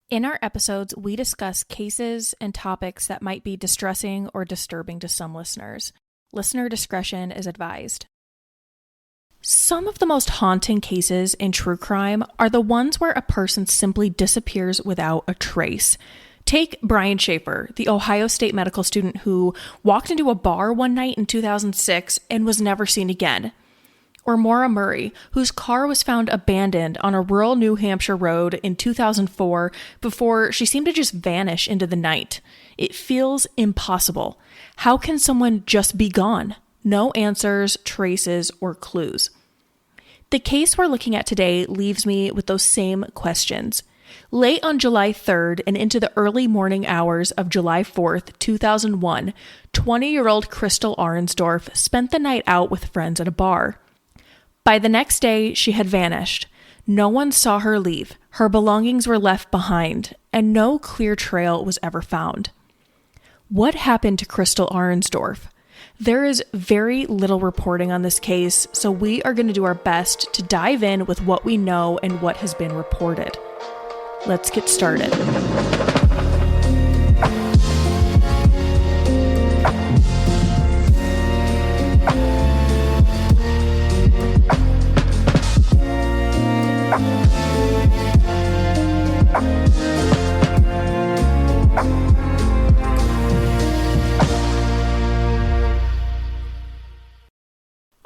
In our episodes, we discuss cases and topics that might be distressing or disturbing to some listeners. Listener discretion is advised. Some of the most haunting cases in true crime are the ones where a person simply disappears without a trace. Take Brian Schaefer, the Ohio State medical student who walked into a bar one night in 2006 and was never seen again. Or Maura Murray, whose car was found abandoned on a rural New Hampshire road in 2004 before she seemed to just vanish into the night. It feels impossible. How can someone just be gone? No answers, traces, or clues. The case we're looking at today leaves me with those same questions. Late on July 3rd and into the early morning hours of July 4th, 2001, 20-year-old Crystal Arensdorf spent the night out with friends at a bar. By the next day, she had vanished. No one saw her leave. Her belongings were left behind, and no clear trail was ever found. What happened to Crystal Arensdorf? There is very little reporting on this case, so we are going to do our best to dive in with what we know and what has been reported. Let's get started.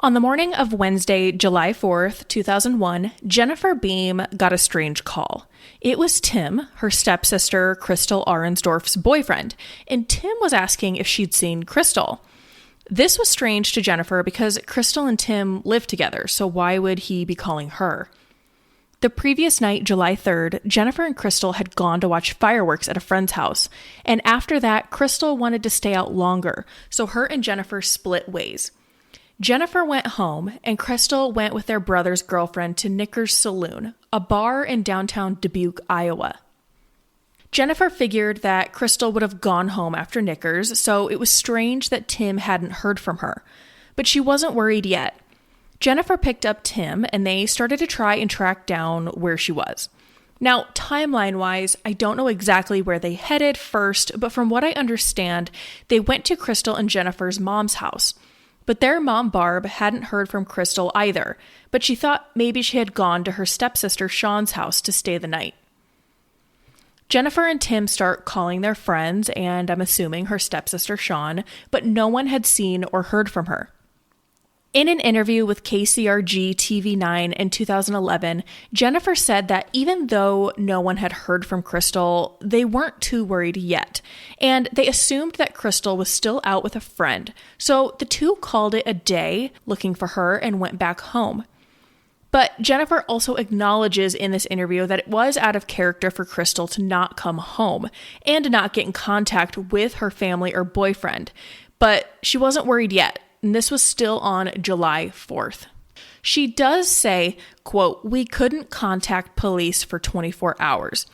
On the morning of Wednesday, July 4th, 2001, Jennifer Beam got a strange call. It was Tim, her stepsister, Crystal Arensdorf's boyfriend, and Tim was asking if she'd seen Crystal. This was strange to Jennifer because Crystal and Tim lived together, so why would he be calling her? The previous night, July 3rd, Jennifer and Crystal had gone to watch fireworks at a friend's house, and after that, Crystal wanted to stay out longer, so her and Jennifer split ways. Jennifer went home, and Crystal went with their brother's girlfriend to Nicker's Saloon, a bar in downtown Dubuque, Iowa. Jennifer figured that Crystal would have gone home after Nicker's, so it was strange that Tim hadn't heard from her. But she wasn't worried yet. Jennifer picked up Tim, and they started to try and track down where she was. Now, timeline-wise, I don't know exactly where they headed first, but from what I understand, they went to Crystal and Jennifer's mom's house. But their mom, Barb, hadn't heard from Crystal either, but she thought maybe she had gone to her stepsister Sean's house to stay the night. Jennifer and Tim start calling their friends, and I'm assuming her stepsister Sean, but no one had seen or heard from her. In an interview with KCRG TV9 in 2011, Jennifer said that even though no one had heard from Crystal, they weren't too worried yet, and they assumed that Crystal was still out with a friend, so the two called it a day looking for her and went back home. But Jennifer also acknowledges in this interview that it was out of character for Crystal to not come home and to not get in contact with her family or boyfriend, but she wasn't worried yet. And this was still on July 4th. She does say, quote, "We couldn't contact police for 24 hours,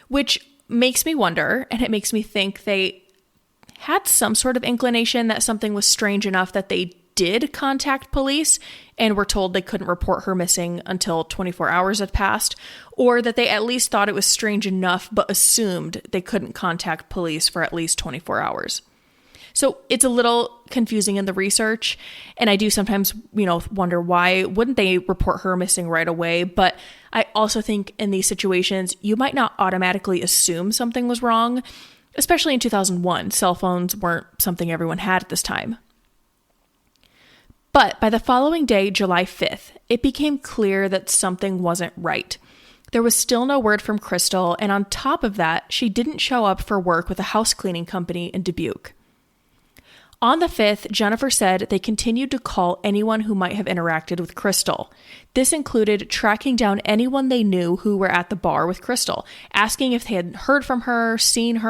which makes me wonder, and it makes me think they had some sort of inclination that something was strange enough that they did contact police and were told they couldn't report her missing until 24 hours had passed, or that they at least thought it was strange enough but assumed they couldn't contact police for at least 24 hours. So it's a little confusing in the research, and I do sometimes, wonder why wouldn't they report her missing right away? But I also think in these situations, you might not automatically assume something was wrong, especially in 2001. Cell phones weren't something everyone had at this time. But by the following day, July 5th, it became clear that something wasn't right. There was still no word from Crystal, and on top of that, she didn't show up for work with a house cleaning company in Dubuque. On the 5th, Jennifer said they continued to call anyone who might have interacted with Crystal. This included tracking down anyone they knew who were at the bar with Crystal, asking if they had heard from her, seen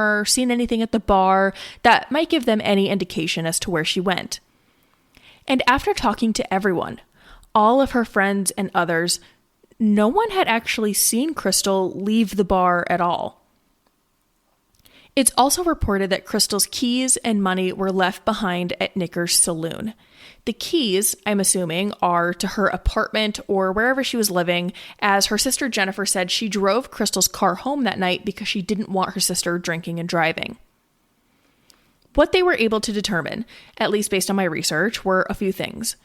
anything at the bar that might give them any indication as to where she went. And after talking to everyone, all of her friends and others, no one had actually seen Crystal leave the bar at all. It's also reported that Crystal's keys and money were left behind at Nicker's saloon. The keys, I'm assuming, are to her apartment or wherever she was living, as her sister Jennifer said she drove Crystal's car home that night because she didn't want her sister drinking and driving. What they were able to determine, at least based on my research, were a few things.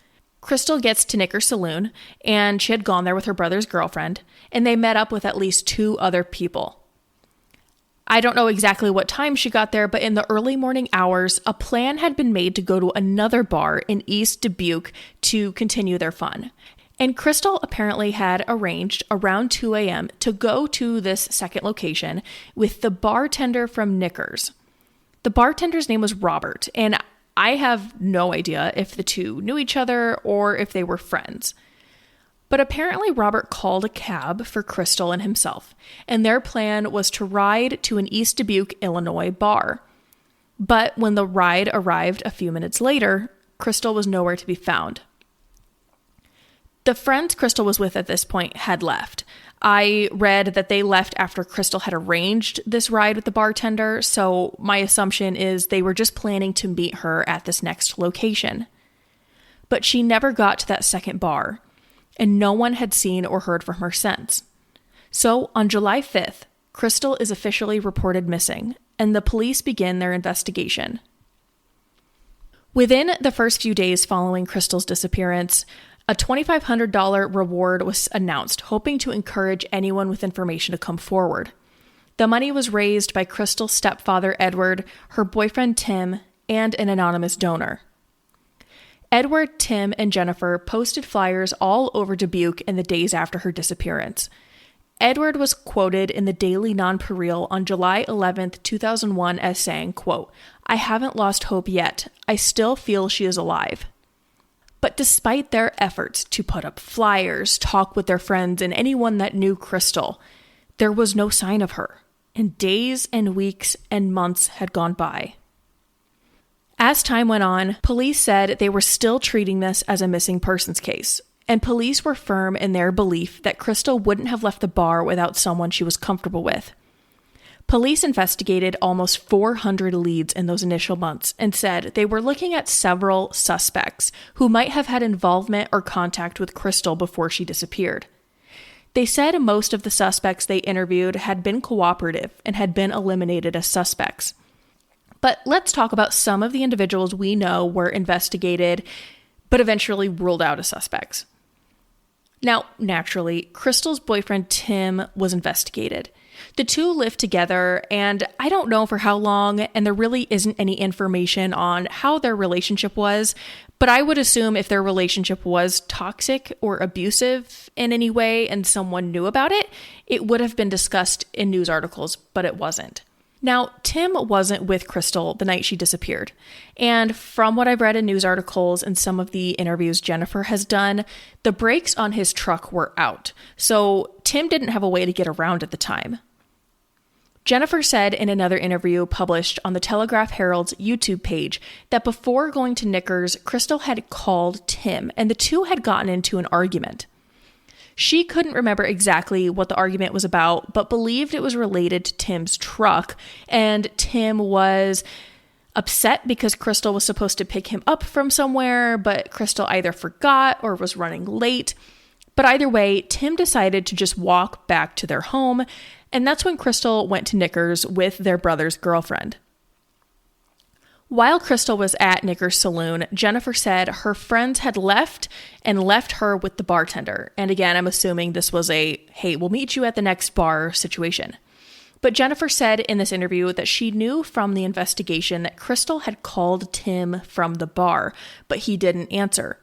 Crystal gets to Nicker's saloon, and she had gone there with her brother's girlfriend, and they met up with at least 2 other people. I don't know exactly what time she got there, but in the early morning hours, a plan had been made to go to another bar in East Dubuque to continue their fun. And Crystal apparently had arranged around 2 a.m. to go to this second location with the bartender from Nicker's. The bartender's name was Robert, and I have no idea if the two knew each other or if they were friends. But apparently Robert called a cab for Crystal and himself, and their plan was to ride to an East Dubuque, Illinois bar. But when the ride arrived a few minutes later, Crystal was nowhere to be found. The friends Crystal was with at this point had left. I read that they left after Crystal had arranged this ride with the bartender, so my assumption is they were just planning to meet her at this next location. But she never got to that second bar, and no one had seen or heard from her since. So on July 5th, Crystal is officially reported missing, and the police begin their investigation. Within the first few days following Crystal's disappearance, a $2,500 reward was announced, hoping to encourage anyone with information to come forward. The money was raised by Crystal's stepfather, Edward, her boyfriend, Tim, and an anonymous donor. Edward, Tim, and Jennifer posted flyers all over Dubuque in the days after her disappearance. Edward was quoted in the Daily Nonpareil on July 11, 2001 as saying, quote, "I haven't lost hope yet. I still feel she is alive." But despite their efforts to put up flyers, talk with their friends, and anyone that knew Crystal, there was no sign of her, and days and weeks and months had gone by. As time went on, police said they were still treating this as a missing persons case, and police were firm in their belief that Crystal wouldn't have left the bar without someone she was comfortable with. Police investigated almost 400 leads in those initial months and said they were looking at several suspects who might have had involvement or contact with Crystal before she disappeared. They said most of the suspects they interviewed had been cooperative and had been eliminated as suspects. But let's talk about some of the individuals we know were investigated, but eventually ruled out as suspects. Now, naturally, Crystal's boyfriend Tim was investigated. The two lived together, and I don't know for how long, and there really isn't any information on how their relationship was, but I would assume if their relationship was toxic or abusive in any way and someone knew about it, it would have been discussed in news articles, but it wasn't. Now, Tim wasn't with Crystal the night she disappeared, and from what I've read in news articles and some of the interviews Jennifer has done, the brakes on his truck were out, so Tim didn't have a way to get around at the time. Jennifer said in another interview published on the Telegraph Herald's YouTube page that before going to Nicker's, Crystal had called Tim, and the two had gotten into an argument. She couldn't remember exactly what the argument was about, but believed it was related to Tim's truck, and Tim was upset because Crystal was supposed to pick him up from somewhere, but Crystal either forgot or was running late. But either way, Tim decided to just walk back to their home, and that's when Crystal went to Nicker's with their brother's girlfriend. While Crystal was at Nicker's saloon, Jennifer said her friends had left and left her with the bartender. And again, I'm assuming this was a, hey, we'll meet you at the next bar situation. But Jennifer said in this interview that she knew from the investigation that Crystal had called Tim from the bar, but he didn't answer.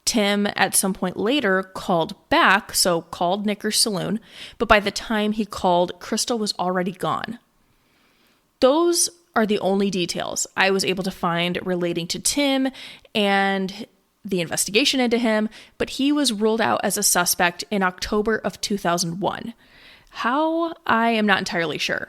Tim, at some point later, called back, so called Nicker's saloon, but by the time he called, Crystal was already gone. Those are the only details I was able to find relating to Tim and the investigation into him, but he was ruled out as a suspect in October of 2001. How? I am not entirely sure.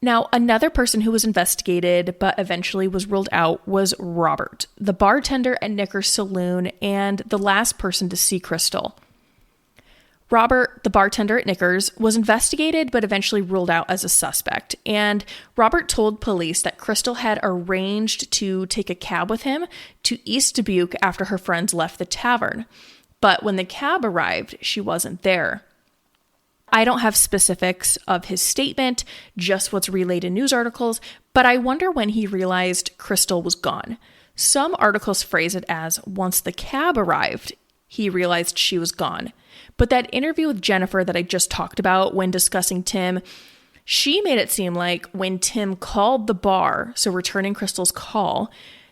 Now, another person who was investigated but eventually was ruled out was Robert, the bartender at Nicker's saloon and the last person to see Crystal. Robert, the bartender at Knickers, was investigated but eventually ruled out as a suspect. And Robert told police that Crystal had arranged to take a cab with him to East Dubuque after her friends left the tavern. But when the cab arrived, she wasn't there. I don't have specifics of his statement, just what's relayed in news articles, but I wonder when he realized Crystal was gone. Some articles phrase it as, once the cab arrived, he realized she was gone. But that interview with Jennifer that I just talked about when discussing Tim, she made it seem like when Tim called the bar, so returning Crystal's call,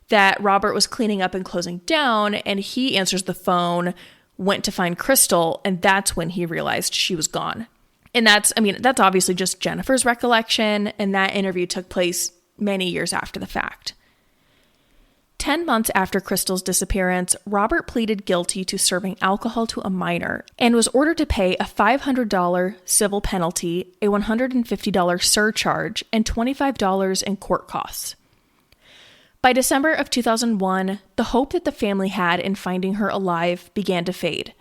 that Robert was cleaning up and closing down, and he answers the phone, went to find Crystal, and that's when he realized she was gone. And that's obviously just Jennifer's recollection, and that interview took place many years after the fact. 10 months after Crystal's disappearance, Robert pleaded guilty to serving alcohol to a minor and was ordered to pay a $500 civil penalty, a $150 surcharge, and $25 in court costs. By December of 2001, the hope that the family had in finding her alive began to fade.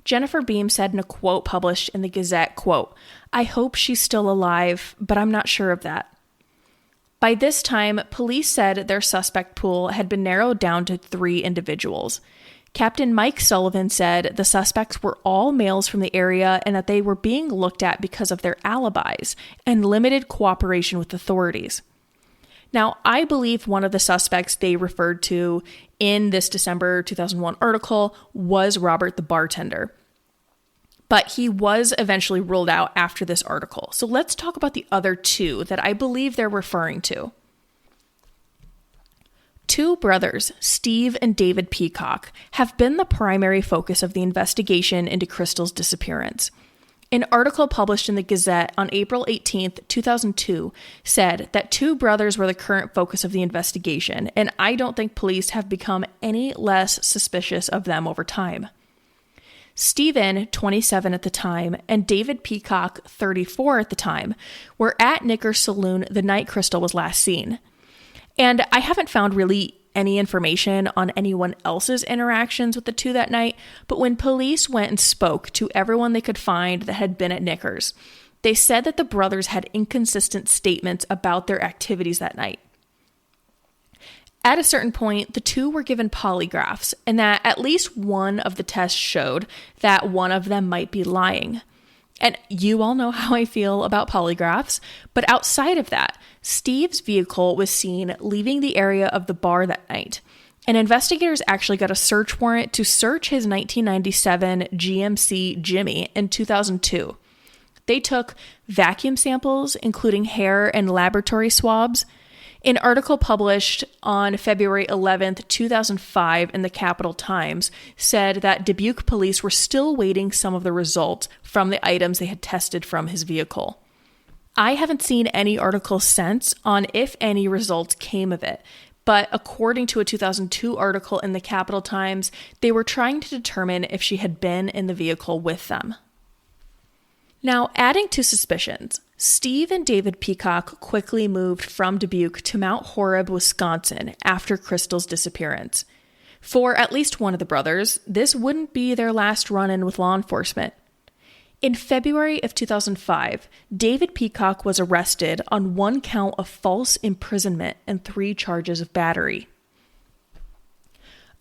Jennifer Beam said in a quote published in the Gazette, quote, "I hope she's still alive, but I'm not sure of that." By this time, police said their suspect pool had been narrowed down to 3 individuals. Captain Mike Sullivan said the suspects were all males from the area and that they were being looked at because of their alibis and limited cooperation with authorities. Now, I believe one of the suspects they referred to in this December 2001 article was Robert the bartender. But he was eventually ruled out after this article. So let's talk about the other 2 that I believe they're referring to. 2 brothers, Steve and David Peacock, have been the primary focus of the investigation into Crystal's disappearance. An article published in the Gazette on April 18, 2002, said that 2 brothers were the current focus of the investigation, and I don't think police have become any less suspicious of them over time. Stephen, 27 at the time, and David Peacock, 34 at the time, were at Knickers Saloon the night Crystal was last seen. And I haven't found really any information on anyone else's interactions with the 2 that night, but when police went and spoke to everyone they could find that had been at Knickers, they said that the brothers had inconsistent statements about their activities that night. At a certain point, the 2 were given polygraphs, and that at least one of the tests showed that one of them might be lying. And you all know how I feel about polygraphs, but outside of that, Steve's vehicle was seen leaving the area of the bar that night, and investigators actually got a search warrant to search his 1997 GMC Jimmy in 2002. They took vacuum samples, including hair and laboratory swabs. An article published on February 11th, 2005 in the Capital Times said that Dubuque police were still waiting some of the results from the items they had tested from his vehicle. I haven't seen any articles since on if any results came of it, but according to a 2002 article in the Capital Times, they were trying to determine if she had been in the vehicle with them. Now, adding to suspicions, Steve and David Peacock quickly moved from Dubuque to Mount Horeb, Wisconsin after Crystal's disappearance. For at least one of the brothers, this wouldn't be their last run-in with law enforcement. In February of 2005, David Peacock was arrested on 1 count of false imprisonment and 3 charges of battery.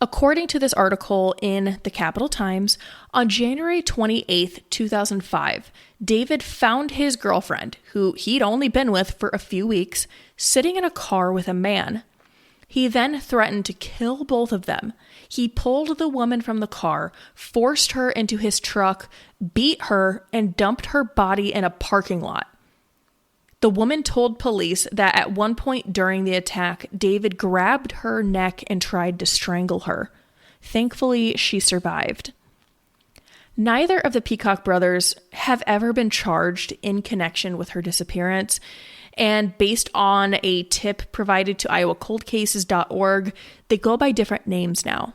According to this article in the Capital Times, on January 28, 2005, David found his girlfriend, who he'd only been with for a few weeks, sitting in a car with a man. He then threatened to kill both of them. He pulled the woman from the car, forced her into his truck, beat her, and dumped her body in a parking lot. The woman told police that at one point during the attack, David grabbed her neck and tried to strangle her. Thankfully, she survived. Neither of the Peacock brothers have ever been charged in connection with her disappearance, and based on a tip provided to iowacoldcases.org, they go by different names now.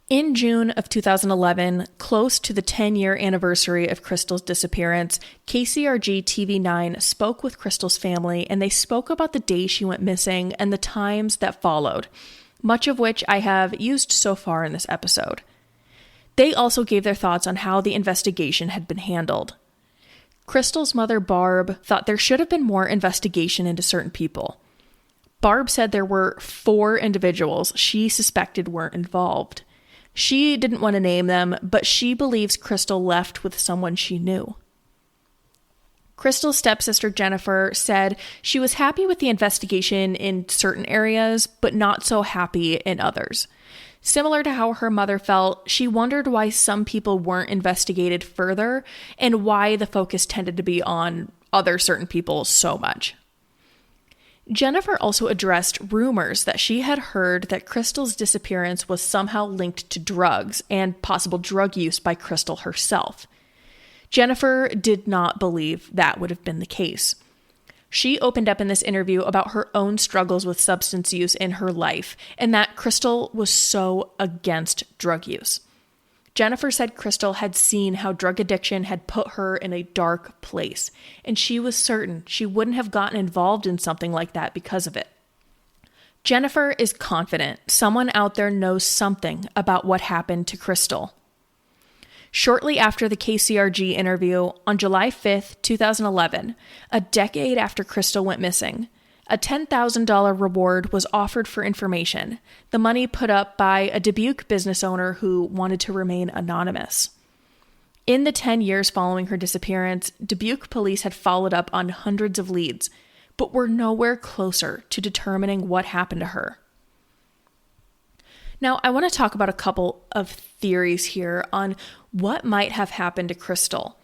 In June of 2011, close to the 10-year anniversary of Crystal's disappearance, KCRG TV9 spoke with Crystal's family, and they spoke about the day she went missing and the times that followed, much of which I have used so far in this episode. They also gave their thoughts on how the investigation had been handled. Crystal's mother, Barb, thought there should have been more investigation into certain people. Barb said there were 4 individuals she suspected weren't involved. She didn't want to name them, but she believes Crystal left with someone she knew. Crystal's stepsister, Jennifer, said she was happy with the investigation in certain areas, but not so happy in others. Similar to how her mother felt, she wondered why some people weren't investigated further and why the focus tended to be on other certain people so much. Jennifer also addressed rumors that she had heard that Crystal's disappearance was somehow linked to drugs and possible drug use by Crystal herself. Jennifer did not believe that would have been the case. She opened up in this interview about her own struggles with substance use in her life and that Crystal was so against drug use. Jennifer said Crystal had seen how drug addiction had put her in a dark place, and she was certain she wouldn't have gotten involved in something like that because of it. Jennifer is confident someone out there knows something about what happened to Crystal. Shortly after the KCRG interview, on July 5th, 2011, a decade after Crystal went missing, a $10,000 reward was offered for information, the money put up by a Dubuque business owner who wanted to remain anonymous. In the 10 years following her disappearance, Dubuque police had followed up on hundreds of leads, but were nowhere closer to determining what happened to her. Now, I want to talk about a couple of theories here on what might have happened to Crystal.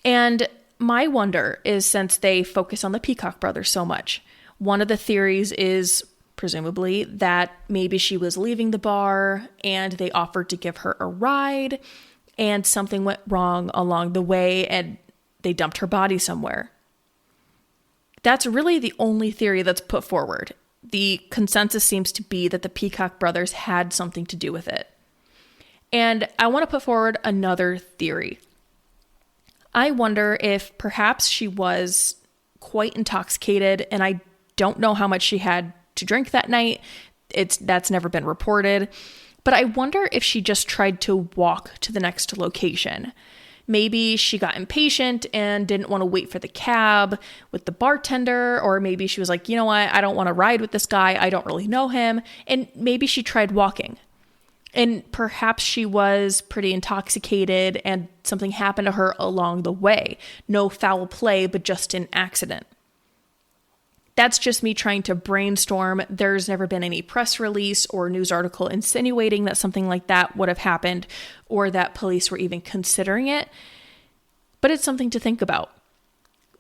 And my wonder is, since they focus on the Peacock brothers so much, one of the theories is presumably that maybe she was leaving the bar and they offered to give her a ride and something went wrong along the way and they dumped her body somewhere. That's really the only theory that's put forward. The consensus seems to be that the Peacock brothers had something to do with it. And I want to put forward another theory. I wonder if perhaps she was quite intoxicated, and I don't know how much she had to drink that night. That's never been reported. But I wonder if she just tried to walk to the next location. Maybe she got impatient and didn't want to wait for the cab with the bartender, or maybe she was like, you know what, I don't want to ride with this guy. I don't really know him. And maybe she tried walking. And perhaps she was pretty intoxicated and something happened to her along the way. No foul play, but just an accident. That's just me trying to brainstorm. There's never been any press release or news article insinuating that something like that would have happened or that police were even considering it. But it's something to think about.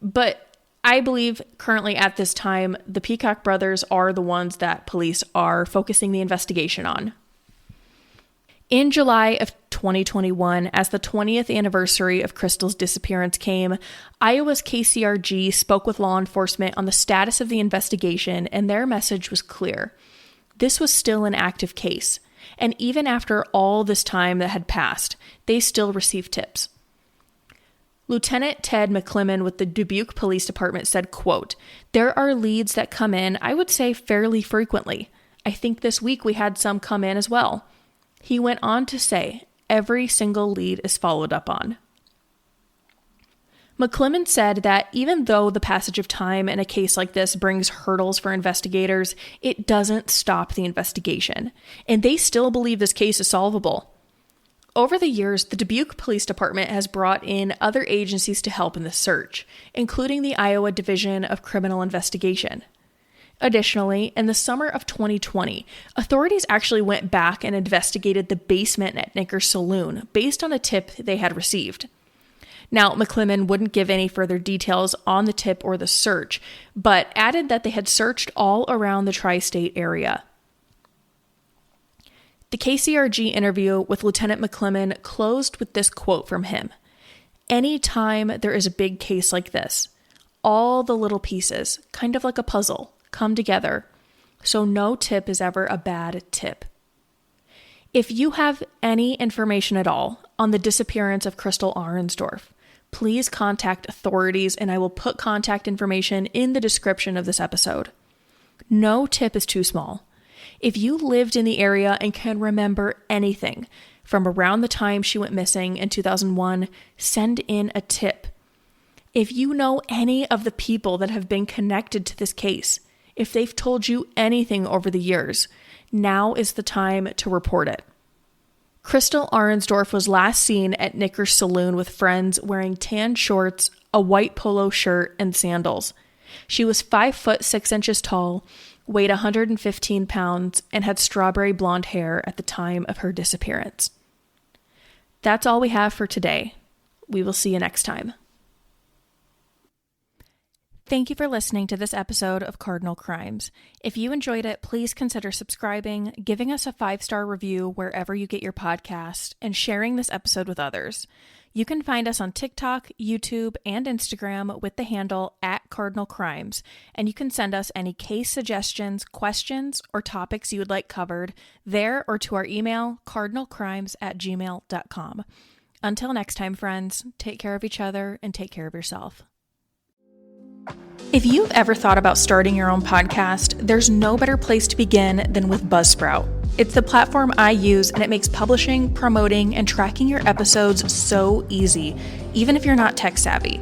But I believe currently at this time, the Peacock brothers are the ones that police are focusing the investigation on. In July of 2021, as the 20th anniversary of Crystal's disappearance came, Iowa's KCRG spoke with law enforcement on the status of the investigation, and their message was clear. This was still an active case, and even after all this time that had passed, they still received tips. Lieutenant Ted McClellan with the Dubuque Police Department said, quote, "There are leads that come in, I would say fairly frequently. I think this week we had some come in as well." He went on to say, every single lead is followed up on. McClellan said that even though the passage of time in a case like this brings hurdles for investigators, it doesn't stop the investigation, and they still believe this case is solvable. Over the years, the Dubuque Police Department has brought in other agencies to help in the search, including the Iowa Division of Criminal Investigation. Additionally, in the summer of 2020, authorities actually went back and investigated the basement at Nicker's Saloon based on a tip they had received. Now, McClellan wouldn't give any further details on the tip or the search, but added that they had searched all around the tri-state area. The KCRG interview with Lieutenant McClellan closed with this quote from him. "Anytime there is a big case like this, all the little pieces, kind of like a puzzle, come together, so no tip is ever a bad tip." If you have any information at all on the disappearance of Crystal Arensdorf, please contact authorities, and I will put contact information in the description of this episode. No tip is too small. If you lived in the area and can remember anything from around the time she went missing in 2001, send in a tip. If you know any of the people that have been connected to this case, if they've told you anything over the years, now is the time to report it. Crystal Arensdorf was last seen at Nicker's Saloon with friends wearing tan shorts, a white polo shirt, and sandals. She was 5 foot 6 inches tall, weighed 115 pounds, and had strawberry blonde hair at the time of her disappearance. That's all we have for today. We will see you next time. Thank you for listening to this episode of Cardinal Crimes. If you enjoyed it, please consider subscribing, giving us a 5-star review wherever you get your podcast, and sharing this episode with others. You can find us on TikTok, YouTube, and Instagram with the handle @CardinalCrimes, and you can send us any case suggestions, questions, or topics you would like covered there or to our email, cardinalcrimes@gmail.com. Until next time, friends, take care of each other and take care of yourself. If you've ever thought about starting your own podcast, there's no better place to begin than with Buzzsprout. It's the platform I use, and it makes publishing, promoting, and tracking your episodes so easy, even if you're not tech savvy.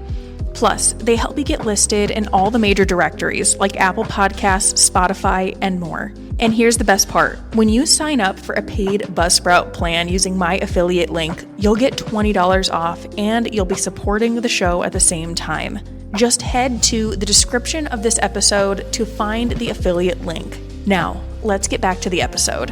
Plus, they help you get listed in all the major directories like Apple Podcasts, Spotify, and more. And here's the best part. When you sign up for a paid Buzzsprout plan using my affiliate link, you'll get $20 off, and you'll be supporting the show at the same time. Just head to the description of this episode to find the affiliate link. Now, let's get back to the episode.